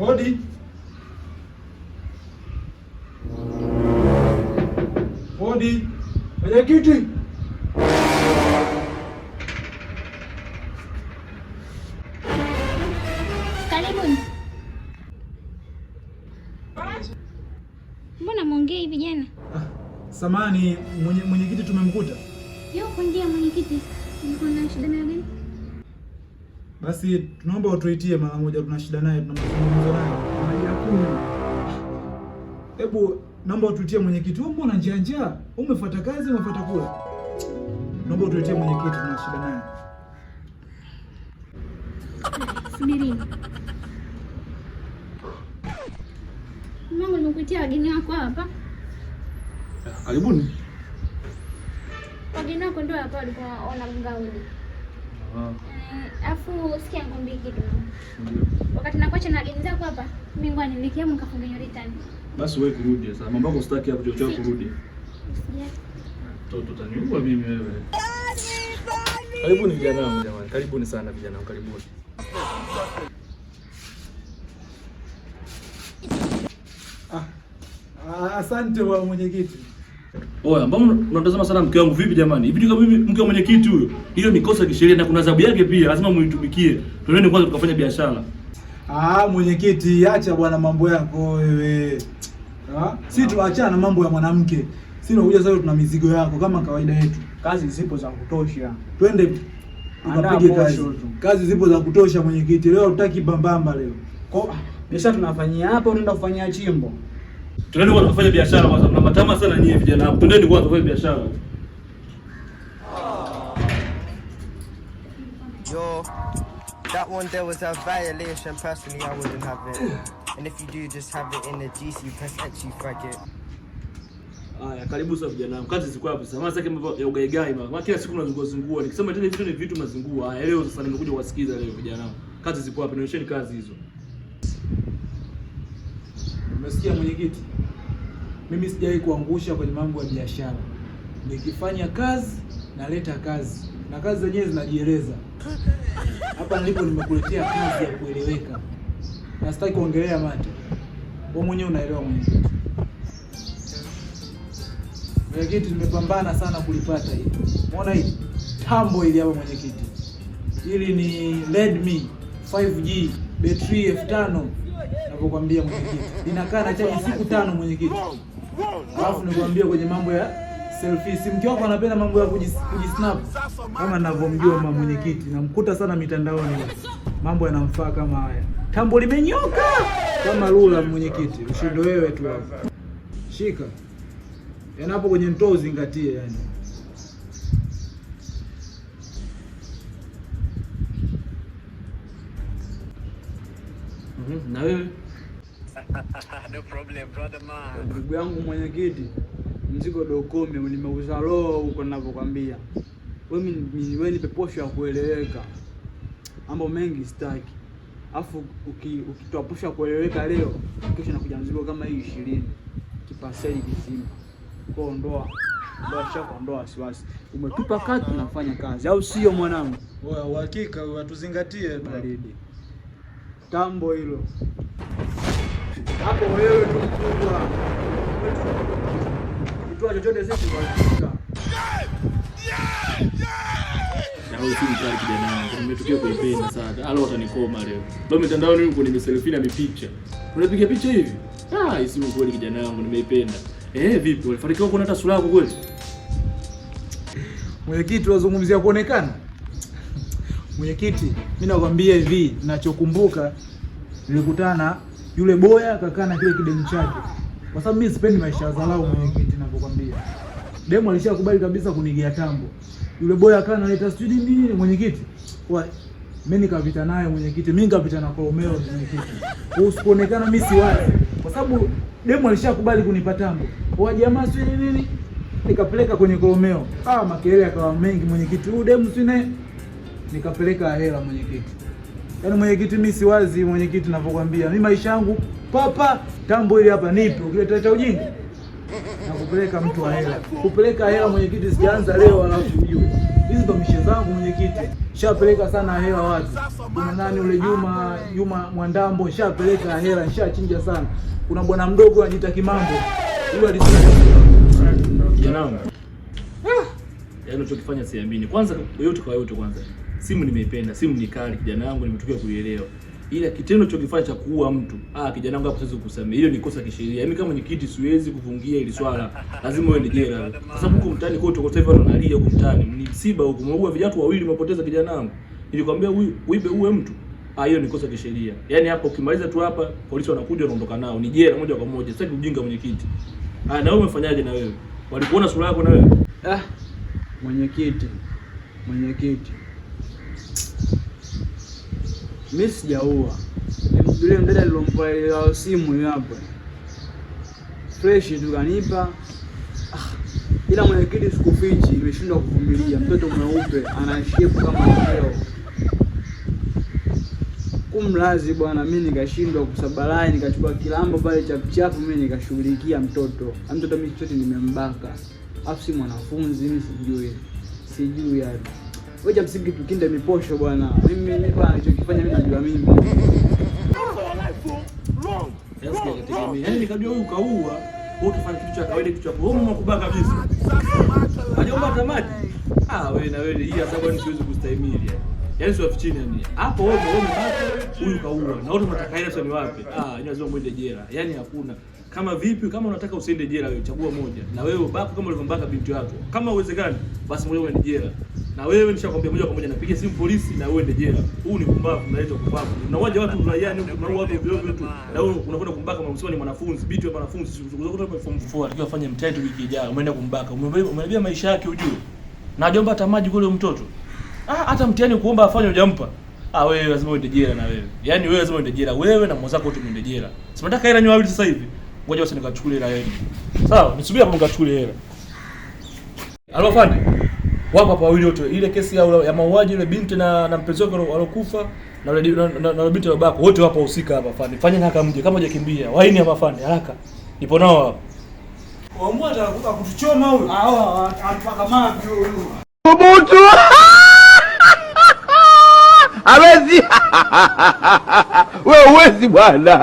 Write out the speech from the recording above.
Hodi. Hodi. Mwenyekiti. Karibuni. Mbona mwongei vijana? Samani, mwenyekiti tumemkuta. Yuko nje mwenyekiti. Niko na shida naye gani? Basi tunaomba utuitie mara moja, tuna shida naye, tunamzungumza naye. Hebu naomba utuitie mwenyekiti. Wewe mbona njia? Umefuata kazi, umefuata kula. Naomba utuitie mwenyekiti, tuna shida naye. Subirini. Mungu nimekuitia wageni wako hapa. Karibuni. Wageni wako ndio hapa walikuwa wanagonga hodi. Afu sikia nikwambie kitu. Wakati nakuacha na wageni zako hapa, mimi ngoja nilikia mkafunga nywele tani. Basi wewe kurudi sasa. Mambo yako sitaki hapo chochote kurudi. Toto taniua mimi wewe. Karibuni vijana wangu jamani. Karibuni sana vijana wangu, karibuni. Asante wa mwenyekiti. Oya, mbona unatazama sana mke wangu vipi jamani? Hivi kama mimi mke wa mwenyekiti huyo, hiyo ni kosa kisheria na kuna adhabu yake pia, lazima muitumikie. Twendeni kwanza tukafanya biashara. Mwenyekiti, acha bwana mambo yako wewe. Si tuachana na mambo ya mwanamke. Si unakuja sasa tuna mizigo yako kama kawaida yetu. Kazi zipo za kutosha. Twende tukapige kazi. Kazi zipo za kutosha mwenyekiti. Leo tutaki bambamba leo. Kwa biashara tunafanyia hapa, unaenda kufanyia chimbo. Twendeni kwanza kufanya biashara kwanza. Mna matama sana nyinyi vijana hapo. Twendeni kwanza kufanya biashara. Yo, that one there was a violation. Personally, I wouldn't have it. And if you do, just have it in the GC, press X, you faggot. Haya, karibu sana vijana wangu. Kazi ziko hapo sasa. Maana sasa kama ya ugaigai maana kila siku mnazungua. Nikisema tena vitu ni vitu mnazungua. Haya, leo sasa nimekuja kuwasikiza leo vijana wangu. Kazi ziko hapo, nionyesheni kazi hizo. Umesikia mwenyekiti? Mimi sijawahi kuangusha kwenye mambo ya biashara. Nikifanya kazi, naleta kazi. Na kazi zenyewe zinajieleza. Hapa nilipo nimekuletea kazi ya kueleweka. Na sitaki kuongelea mate. Wewe mwenyewe unaelewa mwenyekiti. Mwenyekiti, nimepambana sana kulipata hili. Umeona hili? Tambo hili hapa mwenyekiti. Hili ni Redmi 5G betri 5000. Napokuambia mwenyekiti. Inakaa na chaji siku 5 mwenyekiti. Alafu nikwambia kwenye mambo ya selfie, si mke wako anapenda mambo ya kujisnap kama ninavyomjua mama mwenyekiti. Namkuta sana mitandaoni. Mambo yanamfaa kama haya. Tambo limenyoka kama lula mwenyekiti. Ushindo wewe tu hapo. Shika. Yanapo kwenye ndoo zingatie yani. Na wewe? No problem, brother man. Ndugu yangu mwenyekiti, mzigo dokome nimeuza roho huko ninavyokuambia. Wewe nipe posho ya kueleweka. Mambo mengi sitaki. Alafu ukitoa posho ya kueleweka leo, kesho nakuja mzigo kama hii 20. Kipaseli kizima. Kwa ndoa shaka ndoa wasiwasi. Umetupa kati tunafanya kazi au sio mwanangu? Wewe uhakika watuzingatie baridi. Tambo hilo. Hapo wewe tu mkubwa. Kitu chochote sisi tunafika. Na wewe si mkali kijana wangu. Nimetokea kuipenda sana. Alo utanikoma leo. Leo mitandaoni huko nimeselfie na mipicha. Unapiga picha hivi? Isi kweli kijana wangu nimeipenda. Vipi? Ulifanikiwa kuona hata sura yako kweli? Mwenyekiti, wazungumzia kuonekana? Mwenyekiti, mimi nakwambia hivi, ninachokumbuka nilikutana yule boya akakaa na kile kidemu chake. Kwa sababu mimi sipendi maisha ya dharau mwenyekiti, ninapokuambia. Demu alishakubali kabisa kunigia tambo. Yule boya akawa analeta studio nini mwenyekiti? Mimi nikapita naye mwenyekiti, mimi nikapita na Kolomeo mwenyekiti. Usikuonekana mimi si wazi. Kwa sababu demu alishakubali kunipa tambo. Kwa jamaa si nini? Nikapeleka kwenye Kolomeo. Makelele yakawa mengi mwenyekiti. Huyu demu si naye nikapeleka hela mwenyekiti. Yaani mwenyekiti mimi si wazi mwenyekiti ninavyokuambia. Mimi maisha yangu papa tambo ile hapa nipo. Ukileta ujinga na kupeleka mtu wa hela. Kupeleka hela mwenyekiti sijaanza leo alafu ujue. Hizi ndo mishe zangu mwenyekiti. Shapeleka sana hela watu. Kuna nani ule Juma Mwandambo, shapeleka hela, nishachinja sana. Kuna bwana mdogo anajiita Kimambo. Yule alisema Janangu. Yaani unachokifanya siamini. Kwanza yote kwa yote kwanza. Simu nimeipenda, simu ni kali kijana wangu, nimetokea kuielewa. Ila kitendo chokifanya cha kuua mtu, kijana wangu hapo siwezi kukusamea. Hilo ni kosa kisheria. Mimi kama mwenyekiti siwezi kufungia ile swala. Lazima uende jela. Kwa sababu huko mtaani kote kwa sasa wanalia huko mtaani. Ni msiba huko. Umeua vijana wawili, umepoteza kijana wangu. Nilikwambia uibe uwe mtu. Hiyo ni kosa kisheria. Yaani hapo ukimaliza tu hapa, polisi wanakuja wanaondoka nao. Ni jela moja kwa moja. Sitaki ujinga mwenyekiti. Na wewe umefanyaje na wewe? Walikuona sura yako na wewe? Mwenyekiti. Mimi sijaua. Yule mdada alompa ile simu hapa. Fresh tu kanipa. Ila mwenyekiti sikufichi, nimeshindwa kuvumilia. Mtoto mweupe ana shape kama leo. Kumlazi bwana, mimi nikashindwa kusabalai, nikachukua kilambo pale chapu mimi nikashughulikia mtoto. Mtoto mimi chote nimembaka. Afu si mwanafunzi mimi sijui yani. Wewe msingi tukinde miposho bwana. Mimi bwana nilichokifanya mimi najua mimi. Yaani nikajua huyu kaua, wewe utafanya kitu cha kawaida, kitu cha wewe kubaka kabisa. Hajomba tamaji. Wewe na wewe hii sababu ni siwezi kustahimili. Yaani sio afichini yani. Hapo wewe mbaka huyu kaua. Na wote mnataka ile sasa wapi? Ni lazima muende jela. Yaani hakuna. Kama vipi, kama unataka usiende jela wewe chagua moja. Na wewe baba kama ulivyombaka binti yako. Kama uwezekani basi wewe uende jela. Na wewe nishakwambia moja kwa moja napiga simu polisi na wewe ende jela. Huu ni kumbavu, unaitwa kumbavu. Unawaje watu uraiani huko, unaua watu ovyo tu. Na wewe unakwenda kumbaka msoni mwanafunzi, binti wa mwanafunzi, unakuta form 4 atakiwa afanye mtihani wiki ijayo, umeenda kumbaka. Umeharibia maisha yake ujue. Na hajomba hata maji kule mtoto. Hata mtihani kuomba afanye hujampa. Wewe lazima uende jela na wewe. Yaani wewe lazima uende jela. Wewe na mwenzako wote muende jela. Si nataka hela nywa sasa hivi. Ngoja basi nikachukulie hela yenu. Sawa, nisubiri hapo nikachukulie hela. Alo fandi. Wapo hapa wawili wote. Ile kesi ya mauaji ile binti na mpenzi wake alokufa na ile binti babako wote wapo husika hapa fandi. Fanyeni haraka mje kama hujakimbia. Waini hapa fandi haraka. Nipo nao hapa. Waamua atakuja kutuchoma huyu. Anapaka maji huyu. Mtu hawezi wewe uwezi bwana.